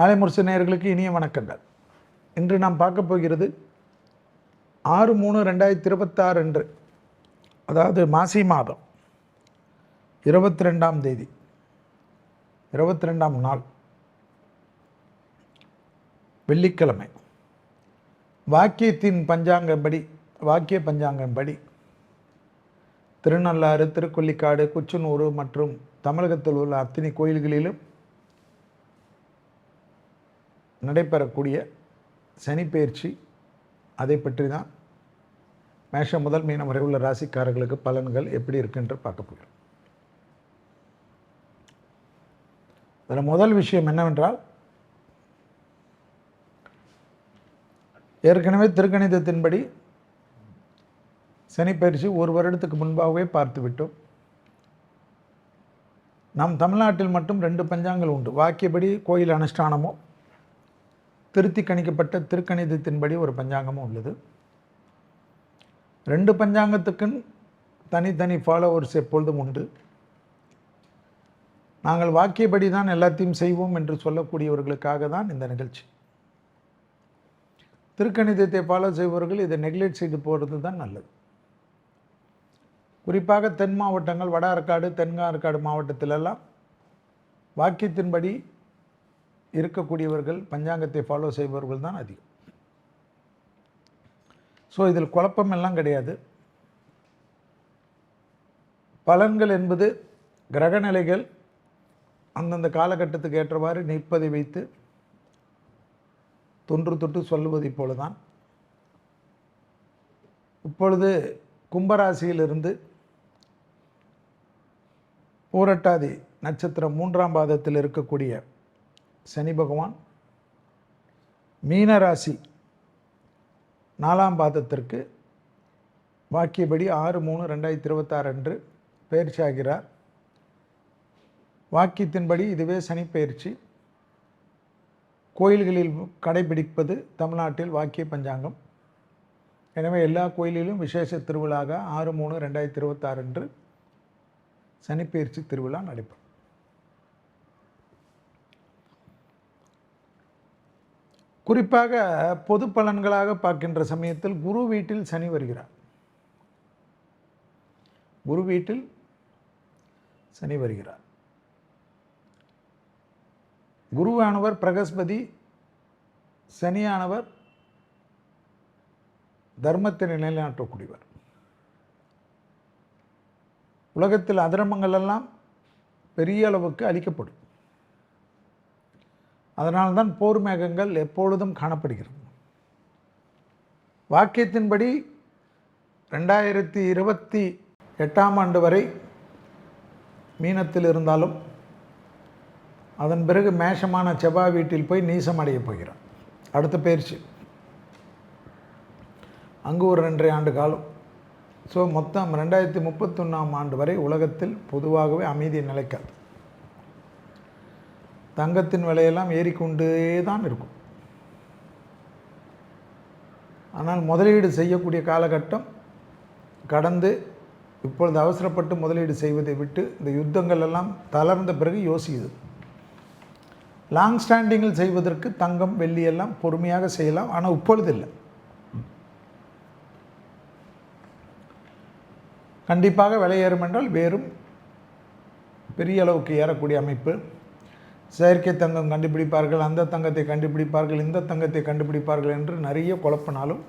ஆலைமுரசு நேயர்களுக்கு இனிய வணக்கங்கள். இன்று நாம் பார்க்க போகிறது 6/3/2026 அன்று, அதாவது மாசி மாதம் 22ஆம் தேதி 22ஆம் நாள் வெள்ளிக்கிழமை வாக்கிய பஞ்சாங்கம்படி திருநள்ளாறு, திருக்கொள்ளிக்காடு, குச்சனூர் மற்றும் தமிழகத்தில் உள்ள அத்தனை கோயில்களிலும் நடைபெறக்கூடிய சனிப்பெயர்ச்சி, அதை பற்றி தான் மேஷம் முதல் மீனம் வரை உள்ள ராசிக்காரர்களுக்கு பலன்கள் எப்படி இருக்குன்று பார்க்க போகிறோம். இதில் முதல் விஷயம் என்னவென்றால், ஏற்கனவே திருக்கணிதத்தின்படி சனிப்பெயர்ச்சி ஒரு வருடத்துக்கு முன்பாகவே பார்த்து விட்டோம். நம் தமிழ்நாட்டில் மட்டும் 2 பஞ்சாங்கங்கள் உண்டு. வாக்கியப்படி கோயில் அனுஷ்டானமோ, திருத்தி கணிக்கப்பட்ட திருக்கணிதத்தின்படி ஒரு பஞ்சாங்கமும் உள்ளது. 2 பஞ்சாங்கத்துக்குன்னு தனித்தனி ஃபாலோவர்ஸ் எப்பொழுதும் உண்டு. நாங்கள் வாக்கியப்படி தான் எல்லாத்தையும் செய்வோம் என்று சொல்லக்கூடியவர்களுக்காக தான் இந்த நிகழ்ச்சி. திருக்கணிதத்தை ஃபாலோ செய்பவர்கள் இதை நெக்லெக்ட் செய்து போகிறது தான் நல்லது. குறிப்பாக தென் மாவட்டங்கள், வட ஆற்காடு, தென்காற்காடு மாவட்டத்திலெல்லாம் வாக்கியத்தின்படி இருக்கக்கூடியவர்கள், பஞ்சாங்கத்தை ஃபாலோ செய்பவர்கள் தான் அதிகம். ஸோ இதில் குழப்பம் எல்லாம் கிடையாது. பலன்கள் என்பது கிரகநிலைகள் அந்தந்த காலகட்டத்துக்கு ஏற்றவாறு நிற்பதை வைத்து தொன்று தொட்டு சொல்லுவதை போல தான். இப்பொழுது கும்பராசியிலிருந்து பூரட்டாதி நட்சத்திரம் 3ஆம் பாதத்தில் இருக்கக்கூடிய சனி பகவான் மீனராசி 4ஆம் பாதத்திற்கு வாக்கியபடி 6/3/2026 அன்று பயிற்சி ஆகிறார். வாக்கியத்தின்படி இதுவே சனி பயிற்சி. கோயில்களில் கடைபிடிப்பது தமிழ்நாட்டில் வாக்கிய பஞ்சாங்கம். எனவே எல்லா கோயிலிலும் விசேஷ திருவிழாக 6/3/2026 அன்று சனிப்பெயர்ச்சி திருவிழா நடைபெறும். குறிப்பாக பொது பலன்களாக பார்க்கின்ற சமயத்தில் குரு வீட்டில் சனி வருகிறார். குரு வீட்டில் சனி வருகிறார். குருவானவர் பிரகஸ்பதி, சனியானவர் தர்மத்தை நிலைநாட்டக்கூடியவர். உலகத்தில் அதர்மங்கள் எல்லாம் பெரிய அளவுக்கு அழிக்கப்படும். அதனால்தான் போர் மேகங்கள் எப்பொழுதும் காணப்படுகிறது. வாக்கியத்தின்படி 2028ஆம் ஆண்டு வரை மீனத்தில் இருந்தாலும் அதன் பிறகு மேஷமான செவ்வாய் வீட்டில் போய் நீசம் அடைய போகிறார். அடுத்த பயிற்சி அங்கு ஒரு 2.5 ஆண்டு காலம். ஸோ மொத்தம் 2031ஆம் ஆண்டு வரை உலகத்தில் பொதுவாகவே அமைதி நிலைக்காது. தங்கத்தின் விலையெல்லாம் ஏறிக்கொண்டே தான் இருக்கும். ஆனால் முதலீடு செய்யக்கூடிய காலகட்டம் கடந்து இப்பொழுது அவசரப்பட்டு முதலீடு செய்வதை விட்டு இந்த யுத்தங்கள் எல்லாம் தளர்ந்த பிறகு யோசிக்குது. லாங் ஸ்டாண்டிங்கில் செய்வதற்கு தங்கம், வெள்ளி எல்லாம் பொறுமையாக செய்யலாம். ஆனால் இப்பொழுது இல்லை. கண்டிப்பாக விலை ஏறும் என்றால் வேறும் பெரிய அளவுக்கு ஏறக்கூடிய அமைப்பு. செயற்கை தங்கம் கண்டுபிடிப்பார்கள், அந்த தங்கத்தை கண்டுபிடிப்பார்கள், இந்த தங்கத்தை கண்டுபிடிப்பார்கள் என்று நிறைய குழப்பினாலும்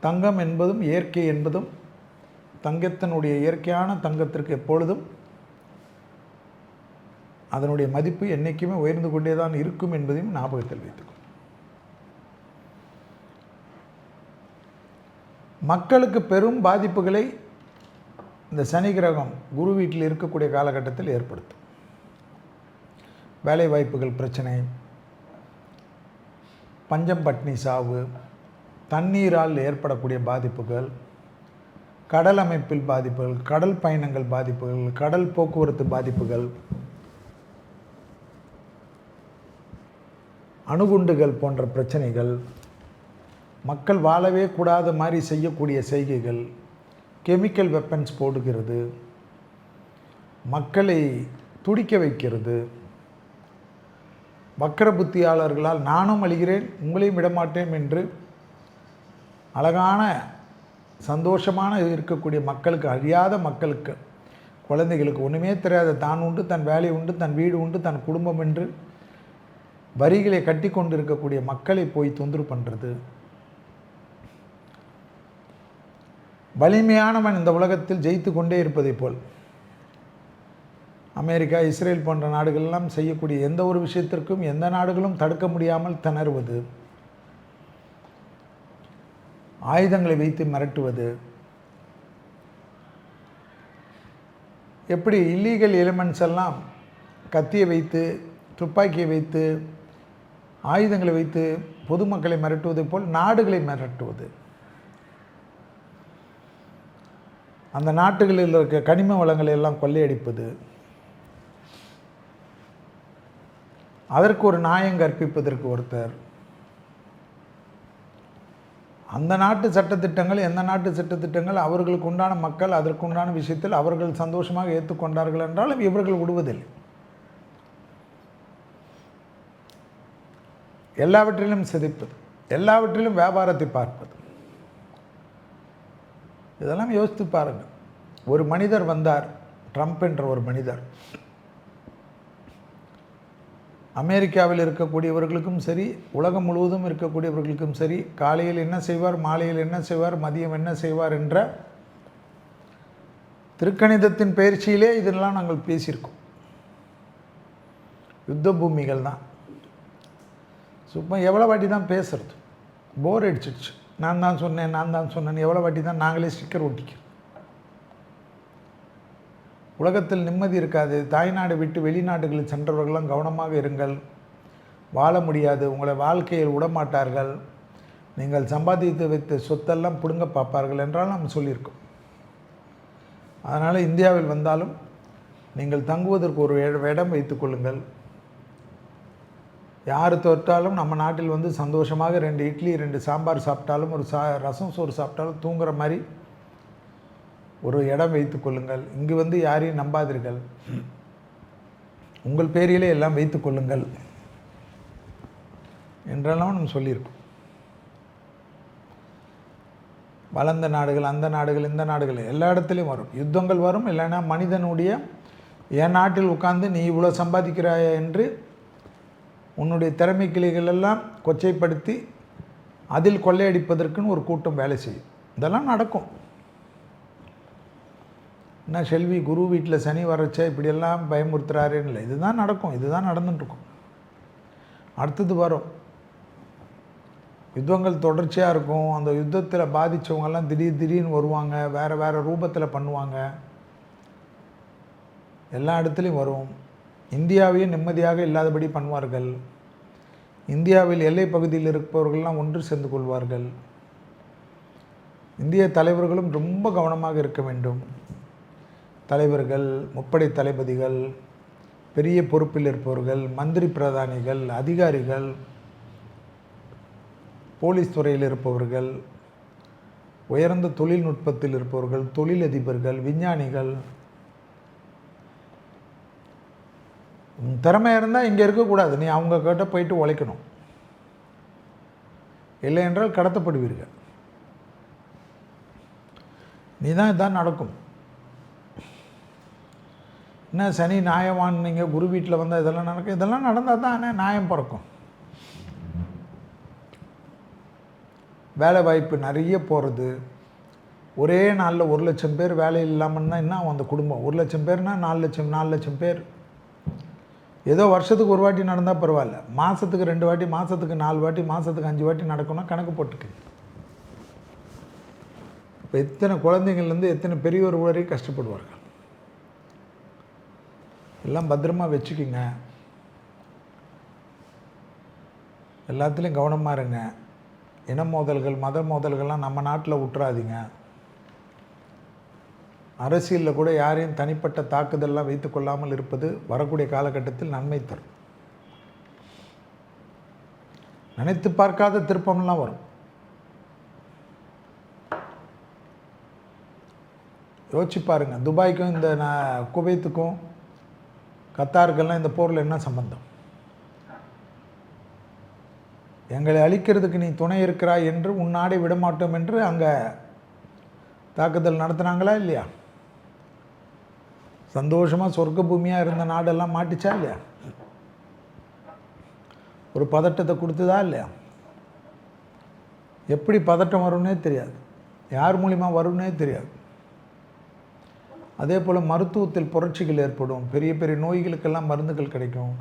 தங்கம் என்பதும் இயற்கை என்பதும் தங்கத்தினுடைய இயற்கையான தங்கத்திற்கு எப்பொழுதும் அதனுடைய மதிப்பு என்றைக்குமே உயர்ந்து கொண்டே தான் இருக்கும் என்பதையும் ஞாபகத்தில் வைத்துக்கொள்ளும். மக்களுக்கு பெரும் பாதிப்புகளை இந்த சனி கிரகம் குரு வீட்டில் இருக்கக்கூடிய காலகட்டத்தில் ஏற்படுத்தும். வேலை வாய்ப்புகள் பிரச்சனை, பஞ்சம் பட்னி சாவு, தண்ணீரால் ஏற்படக்கூடிய பாதிப்புகள், கடல் அமைப்பில் பாதிப்புகள், கடல் பயணங்கள் பாதிப்புகள், கடல் போக்குவரத்து பாதிப்புகள், அணுகுண்டுகள் போன்ற பிரச்சனைகள், மக்கள் வாழவே கூடாத மாதிரி செய்யக்கூடிய செய்கைகள், கெமிக்கல் வெப்பன்ஸ் போடுகிறது, மக்களை துடிக்க வைக்கிறது, வக்கர புத்தியாளர்களால் நானும் அழிகிறேன் உங்களையும் விடமாட்டேன் என்று அழகான சந்தோஷமான இருக்கக்கூடிய மக்களுக்கு, அழியாத மக்களுக்கு, குழந்தைகளுக்கு ஒன்றுமே தெரியாத தான் உண்டு, தன் வேலை உண்டு, தன் வீடு உண்டு, தன் குடும்பம் என்று வரிகளை கட்டி கொண்டு இருக்கக்கூடிய மக்களை போய் தொந்தரவு பண்ணுறது. வலிமையானவன் இந்த உலகத்தில் ஜெயித்து கொண்டே இருப்பதை போல் அமெரிக்கா, இஸ்ரேல் போன்ற நாடுகளெல்லாம் செய்யக்கூடிய எந்த ஒரு விஷயத்திற்கும் எந்த நாடுகளும் தடுக்க முடியாமல் திணறுவது, ஆயுதங்களை வைத்து மிரட்டுவது, எப்படி இல்லீகல் எலிமெண்ட்ஸ் எல்லாம் கத்தியை வைத்து, துப்பாக்கியை வைத்து, ஆயுதங்களை வைத்து பொதுமக்களை மிரட்டுவதை போல் நாடுகளை மிரட்டுவது, அந்த நாட்டுகளில் இருக்க கனிம வளங்களை எல்லாம் கொள்ளையடிப்பது, அதற்கு ஒரு நியாயம் கற்பிப்பதற்கு ஒருத்தர், அந்த நாட்டு சட்டத்திட்டங்கள், எந்த நாட்டு சட்டத்திட்டங்கள் அவர்களுக்கு உண்டான மக்கள் அதற்குண்டான விஷயத்தில் அவர்கள் சந்தோஷமாக ஏற்றுக்கொண்டார்கள் என்றாலும் இவர்கள் விடுவதில்லை. எல்லாவற்றிலும் சிதைப்பது, எல்லாவற்றிலும் வியாபாரத்தை பார்ப்பது. இதெல்லாம் யோசித்து பாருங்கள். ஒரு மனிதர் வந்தார், ட்ரம்ப் என்ற ஒரு மனிதர். அமெரிக்காவில் இருக்கக்கூடியவர்களுக்கும் சரி, உலகம் முழுவதும் இருக்கக்கூடியவர்களுக்கும் சரி, காலையில் என்ன செய்வார், மாலையில் என்ன செய்வார், மதியம் என்ன செய்வார் என்ற திருக்கணிதத்தின் பயிற்சியிலே இதெல்லாம் நாங்கள் பேசியிருக்கோம். யுத்த பூமிகள் தான். சும்மா எவ்வளோ வாட்டி தான் பேசுறது, போர் அடிச்சிடுச்சு. நான் தான் சொன்னேன் எவ்வளோ வாட்டி தான் நாங்களே ஸ்டிக்கர் ஒட்டிக்கிறோம். உலகத்தில் நிம்மதி இருக்காது. தாய்நாடு விட்டு வெளிநாடுகளில் சென்றவர்களெல்லாம் கவனமாக இருங்கள், வாழ முடியாது, உங்களை வாழ்க்கையில் விடமாட்டார்கள், நீங்கள் சம்பாதித்து வைத்த சொத்தெல்லாம் பிடுங்க பார்ப்பார்கள் என்றால் நாம் சொல்லியிருக்கோம். அதனால் இந்தியாவில் வந்தாலும் நீங்கள் தங்குவதற்கு ஒரு இடம் வைத்துக்கொள்ளுங்கள். யார் தொட்டாலும் நம்ம நாட்டில் வந்து சந்தோஷமாக 2 இட்லி 2 சாம்பார் சாப்பிட்டாலும், ஒரு ரசம் சோறு சாப்பிட்டாலும் தூங்குற மாதிரி ஒரு இடம் வைத்து கொள்ளுங்கள். இங்கு வந்து யாரையும் நம்பாதீர்கள், உங்கள் பேரிலே எல்லாம் வைத்து கொள்ளுங்கள் என்றெல்லாம் நம்ம சொல்லியிருக்கோம். வளர்ந்த நாடுகள், அந்த நாடுகள், இந்த நாடுகள் எல்லா இடத்துலையும் வரும் யுத்தங்கள் வரும். இல்லைன்னா மனிதனுடைய என் நாட்டில் உட்கார்ந்து நீ இவ்வளோ சம்பாதிக்கிறாய என்று உன்னுடைய திறமை கிளைகள் எல்லாம் கொச்சைப்படுத்தி அதில் கொள்ளையடிப்பதற்குன்னு ஒரு கூட்டம் வேலை செய்யும். இதெல்லாம் நடக்கும். என்ன செல்வி குரு வீட்டில் சனி வரச்சா இப்படியெல்லாம் பயமுறுத்துறாருன்னு இல்லை, இதுதான் நடக்கும், இதுதான் நடந்துட்டுருக்கும். அடுத்தது வரும், யுத்தங்கள் தொடர்ச்சியாக இருக்கும். அந்த யுத்தத்தில் பாதித்தவங்கெல்லாம் திடீர்னு வருவாங்க, வேறு ரூபத்தில் பண்ணுவாங்க, எல்லா இடத்துலையும் வரும். இந்தியாவையும் நிம்மதியாக இல்லாதபடி பண்ணுவார்கள். இந்தியாவில் எல்லை பகுதியில் இருப்பவர்கள்லாம் ஒன்று சேர்ந்து கொள்வார்கள். இந்திய தலைவர்களும் ரொம்ப கவனமாக இருக்க வேண்டும். தலைவர்கள், முப்படை தளபதிகள், பெரிய பொறுப்பில் இருப்பவர்கள், மந்திரி பிரதானிகள், அதிகாரிகள், போலீஸ் துறையில் இருப்பவர்கள், உயர்ந்த தொழில்நுட்பத்தில் இருப்பவர்கள், தொழிலதிபர்கள், விஞ்ஞானிகள், திறமையாக இருந்தால் இங்கே இருக்கக்கூடாது, நீ அவங்க கிட்ட போயிட்டு உழைக்கணும், இல்லை என்றால் கடத்தப்படுவீர்கள். நீ தான் இதான் நடக்கும். என்ன சனி நியாயவான், நீங்கள் குரு வீட்டில் வந்தால் இதெல்லாம் நடக்கும். இதெல்லாம் நடந்தால் தான் நியாயம் பிறக்கும். வேலை வாய்ப்பு நிறைய போகிறது. ஒரே நாளில் 1 லட்சம் பேர் வேலை இல்லாமல் தான் என்ன அந்த குடும்பம். 1 லட்சம் பேர்னால் 4 லட்சம் பேர். ஏதோ வருஷத்துக்கு ஒரு வாட்டி நடந்தால் பரவாயில்ல, மாதத்துக்கு 2 வாட்டி, மாதத்துக்கு 4 வாட்டி, மாதத்துக்கு 5 வாட்டி நடக்கும்னா கணக்கு போட்டுக்கு. இப்போ எத்தனை குழந்தைங்கள்லேருந்து எத்தனை பெரியவர் வரைக்கும் கஷ்டப்படுவார்கள். எல்லாம் பத்திரமா வச்சுக்கிங்க, எல்லாத்துலேயும் கவனமாக இருங்க. இன மோதல்கள், மத மோதல்கள்லாம் நம்ம நாட்டில் விட்டுறாதீங்க. அரசியலில் கூட யாரையும் தனிப்பட்ட தாக்குதல்லாம் வைத்து கொள்ளாமல் இருப்பது வரக்கூடிய காலகட்டத்தில் நன்மை தரும். நினைத்து பார்க்காத திருப்பம்லாம் வரும். யோசிச்சு பாருங்கள், துபாய்க்கும் இந்த குவைத்துக்கும் கத்தாருக்கெல்லாம் இந்த போரில் என்ன சம்பந்தம்? எங்களை அழிக்கிறதுக்கு நீ துணை இருக்கிறாய் என்று உன் நாடை விடமாட்டோம் என்று அங்கே தாக்குதல் நடத்துனாங்களா இல்லையா? சந்தோஷமாக சொர்க்க பூமியாக இருந்த நாடெல்லாம் மாட்டிச்சா இல்லையா? ஒரு பதட்டத்தை கொடுத்ததா இல்லையா? எப்படி பதட்டம் வரும்னே தெரியாது, யார் மூலிமா வரும்னே தெரியாது. அதே போல் மருத்துவத்தில் புரட்சிகள் ஏற்படும், பெரிய பெரிய நோய்களுக்கெல்லாம் மருந்துகள் கிடைக்கும்,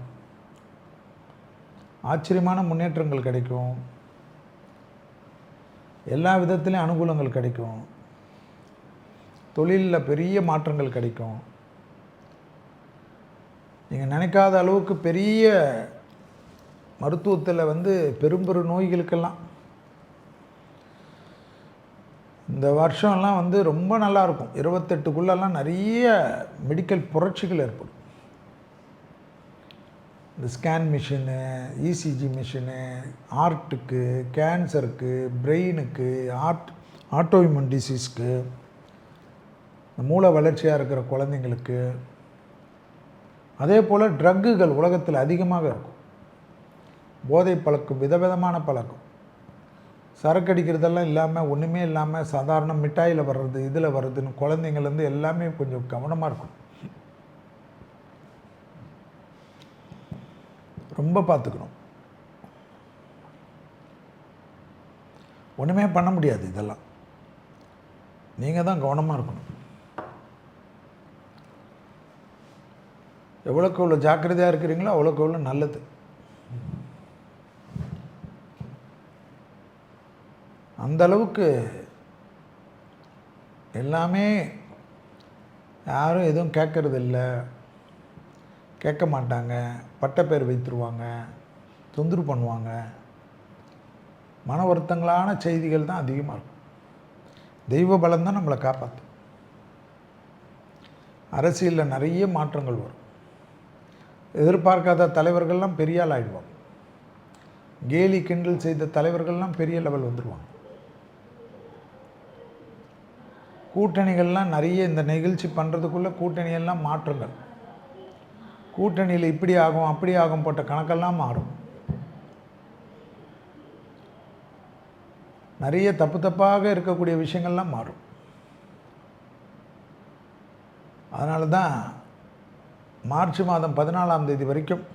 ஆச்சரியமான முன்னேற்றங்கள் கிடைக்கும், எல்லா விதத்திலையும் அனுகூலங்கள் கிடைக்கும், தொழிலில் பெரிய மாற்றங்கள் கிடைக்கும். நீங்கள் நினைக்காத அளவுக்கு பெரிய மருத்துவத்தில் பெரும் நோய்களுக்கெல்லாம் இந்த வருஷம்லாம் ரொம்ப நல்லாயிருக்கும். 28க்குள்ளெல்லாம் நிறைய மெடிக்கல் புரட்சிகள் ஏற்படும். இந்த ஸ்கேன் மிஷினு, இசிஜி மிஷினு, ஹார்ட்டுக்கு, கேன்சருக்கு, பிரெயினுக்கு, ஆட்டோஇம்யூன் டிசீஸ்க்கு, மூளை வளர்ச்சியாக இருக்கிற குழந்தைங்களுக்கு. அதே போல் ட்ரக்குகள் உலகத்தில் அதிகமாக இருக்கும். போதை பழக்கம், விதவிதமான பழக்கம், சரக்கு அடிக்கிறதெல்லாம் இல்லாமல், ஒன்றுமே இல்லாமல் சாதாரண மிட்டாயில் வர்றது, இதில் வர்றதுன்னு குழந்தைங்கள்லேருந்து எல்லாமே கொஞ்சம் கவனமாக இருக்கும். ரொம்ப பார்த்துக்கணும். ஒன்றுமே பண்ண முடியாது, இதெல்லாம் நீங்கள் தான் கவனமாக இருக்கணும். எவ்வளோக்கு எவ்வளோ ஜாக்கிரதையாக இருக்கிறீங்களோ அவ்வளோக்கு எவ்வளோ நல்லது. அந்த அளவுக்கு எல்லாமே யாரும் எதுவும் கேட்கறது இல்லை, கேட்க மாட்டாங்க, பட்டப்பேர் வைத்துருவாங்க, தொந்தரவு பண்ணுவாங்க. மன வருத்தங்களான செய்திகள் தான் அதிகமாக இருக்கும். தெய்வ பலம் தான் நம்மளை காப்பாற்றும். அரசியலில் நிறைய மாற்றங்கள் வரும். எதிர்பார்க்காத தலைவர்கள்லாம் பெரிய ஆள் ஆகிடுவாங்க. கேலி கிண்டல் செய்த தலைவர்கள்லாம் பெரிய லெவல் வந்துடுவாங்க. கூட்டணிகள்லாம் நிறைய இந்த நிகழ்ச்சி பண்ணுறதுக்குள்ளே கூட்டணியெல்லாம் மாற்றங்கள், கூட்டணியில் இப்படி ஆகும் அப்படி ஆகும் போட்ட கணக்கெல்லாம் மாறும். நிறைய தப்பாக இருக்கக்கூடிய விஷயங்கள்லாம் மாறும். அதனால தான் மார்ச் மாதம் 14ஆம் தேதி வரைக்கும்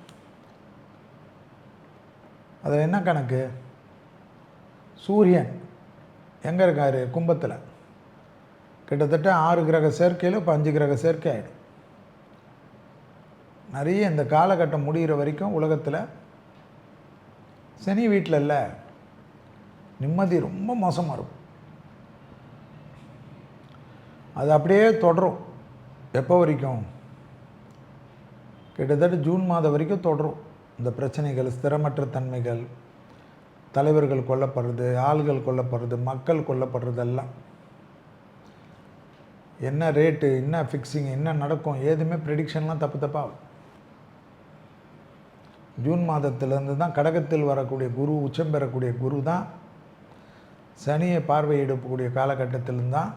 அதில் என்ன கணக்கு, சூரியன் எங்கே இருக்கார், கும்பத்தில். கிட்டத்தட்ட 6 கிரக சேர்க்கையில் இப்போ 5 கிரக சேர்க்கை ஆகிடும். நிறைய இந்த காலகட்டம் முடிகிற வரைக்கும் உலகத்தில் சனி வீட்டில் இல்லை, நிம்மதி ரொம்ப மோசமாக இருக்கும். அது அப்படியே தொடரும். எப்போ வரைக்கும்? கிட்டத்தட்ட ஜூன் மாதம் வரைக்கும் தொடரும். இந்த பிரச்சனைகள், ஸ்திரமற்ற தன்மைகள், தலைவர்கள் கொல்லப்படுறது, ஆள்கள் கொல்லப்படுறது, மக்கள் கொல்லப்படுறதெல்லாம் என்ன ரேட்டு, என்ன ஃபிக்ஸிங், என்ன நடக்கும், ஏதுமே ப்ரெடிக்ஷன்லாம் தப்பாகும். ஜூன் மாதத்திலேருந்து தான் கடகத்தில் வரக்கூடிய குரு, உச்சம் பெறக்கூடிய குரு தான் சனியை பார்வையிடக்கூடிய காலகட்டத்திலும் தான்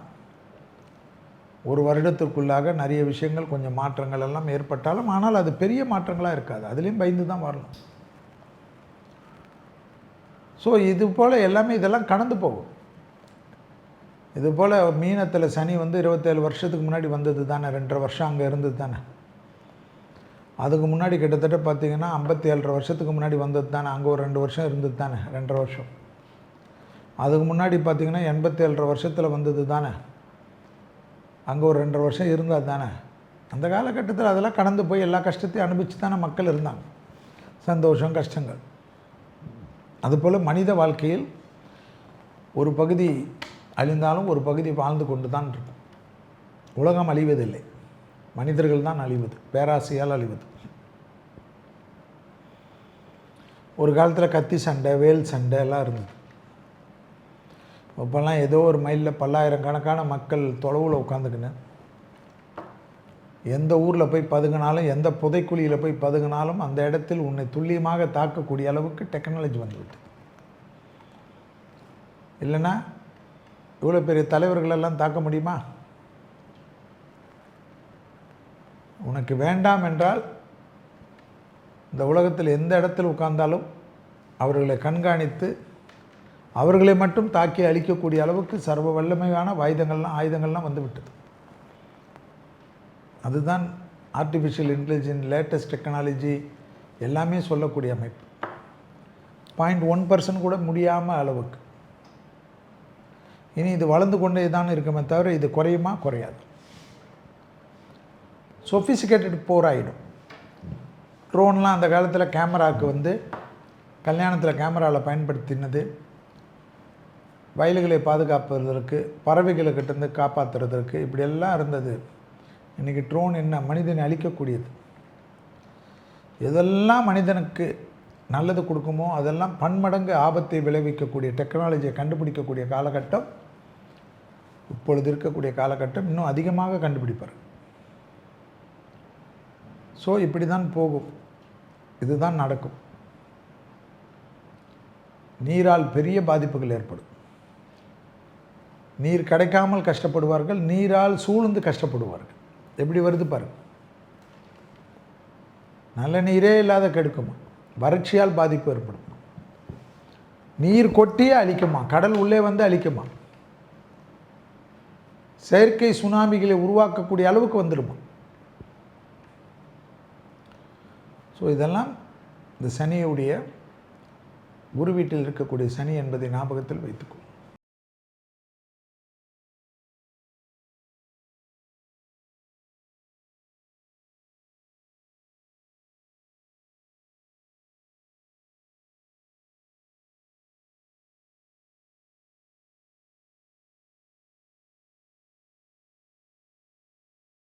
ஒரு வருடத்திற்குள்ளாக நிறைய விஷயங்கள், கொஞ்சம் மாற்றங்கள் எல்லாம் ஏற்பட்டாலும், ஆனால் அது பெரிய மாற்றங்களாக இருக்காது. அதுலேயும் பயந்து தான் வரணும். ஸோ இது போல் எல்லாமே இதெல்லாம் கடந்து போகும். இது போல் மீனத்தில் சனி 27 வருஷத்துக்கு முன்னாடி வந்தது தானே, 2.5 வருஷம் அங்கே இருந்தது தானே. அதுக்கு முன்னாடி கிட்டத்தட்ட பார்த்திங்கன்னா 57 வருஷத்துக்கு முன்னாடி வந்தது தானே, அங்கே ஒரு 2 வருஷம் இருந்தது தானே, 2.5 வருஷம். அதுக்கு முன்னாடி பார்த்திங்கன்னா 87 வருஷத்தில் வந்தது தானே, அங்கே ஒரு 2.5 வருஷம் இருந்தால் தானே. அந்த காலகட்டத்தில் அதெல்லாம் கடந்து போய் எல்லா கஷ்டத்தையும் அனுபவித்து தானே மக்கள் இருந்தாங்க, சந்தோஷம் கஷ்டங்கள். அதுபோல் மனித வாழ்க்கையில் ஒரு பகுதி அழிந்தாலும் ஒரு பகுதி வாழ்ந்து கொண்டு தான் இருக்கும். உலகம் அழிவதில்லை, மனிதர்கள் தான் அழிவது, பேராசையால் அழிவது. ஒரு காலத்தில் கத்தி சண்டை, வேல் சண்டை எல்லாம் இருந்தது. இப்போல்லாம் ஏதோ ஒரு மைலில் பல்லாயிரக்கணக்கான மக்கள் தொலைவில் உட்காந்துக்கின்னு எந்த ஊரில் போய் பதுங்கினாலும், எந்த புதைக்குழியில் போய் பதுங்கினாலும் அந்த இடத்தில் உன்னை துல்லியமாக தாக்கக்கூடிய அளவுக்கு டெக்னாலஜி வந்துவிட்டு. இல்லைன்னா இவ்வளோ பெரிய தலைவர்களெல்லாம் தாக்க முடியுமா? உனக்கு வேண்டாம் என்றால் இந்த உலகத்தில் எந்த இடத்தில் உட்கார்ந்தாலும் அவர்களை கண்காணித்து அவர்களை மட்டும் தாக்கி அழிக்கக்கூடிய அளவுக்கு சர்வ வல்லமையான ஆயுதங்கள்லாம் வந்துவிட்டது. அதுதான் ஆர்டிஃபிஷியல் இன்டெலிஜென்ஸ், லேட்டஸ்ட் டெக்னாலஜி எல்லாமே சொல்லக்கூடிய அமைப்பு. 0.1% கூட முடியாமல் அளவுக்கு. இனி இது வளர்ந்து கொண்டே தான் இருக்குமே தவிர இது குறையுமா? குறையாது. சொஃபிஸ்டிகேட்டட் போராயிடும். ட்ரோன்லாம் அந்த காலத்தில் கேமராவுக்கு கல்யாணத்தில் கேமராவில் பயன்படுத்தினது வயல்களை பாதுகாப்பதற்கு, பறவைகளுக்கிட்டேருந்து காப்பாற்றுறதற்கு, இப்படியெல்லாம் இருந்தது. இன்றைக்கி ட்ரோன் என்ன? மனிதனை அழிக்கக்கூடியது. எதெல்லாம் மனிதனுக்கு நல்லது கொடுக்குமோ அதெல்லாம் பன்மடங்கு ஆபத்தை விளைவிக்கக்கூடிய டெக்னாலஜியை கண்டுபிடிக்கக்கூடிய காலகட்டம் இப்பொழுது இருக்கக்கூடிய காலகட்டம். இன்னும் அதிகமாக கண்டுபிடிப்பார். ஸோ இப்படி தான் போகும். இதுதான் நடக்கும். நீரால் பெரிய பாதிப்புகள் ஏற்படும். நீர் கிடைக்காமல் கஷ்டப்படுவார்கள், நீரால் சூழ்ந்து கஷ்டப்படுவார்கள். எப்படி வருது பாருங்கள். நல்ல நீரே இல்லாத கெடுக்குமா, வறட்சியால் பாதிப்பு ஏற்படும். நீர் கொட்டியே அழிக்குமா, கடல் உள்ளே அழிக்குமா, செயற்கை சுனாமிகளை உருவாக்கக்கூடிய அளவுக்கு வந்துடுமா. ஸோ இதெல்லாம் இந்த சனியுடைய குரு வீட்டில் இருக்கக்கூடிய சனி என்பதை ஞாபகத்தில் வைத்துக்கொள்ளும்.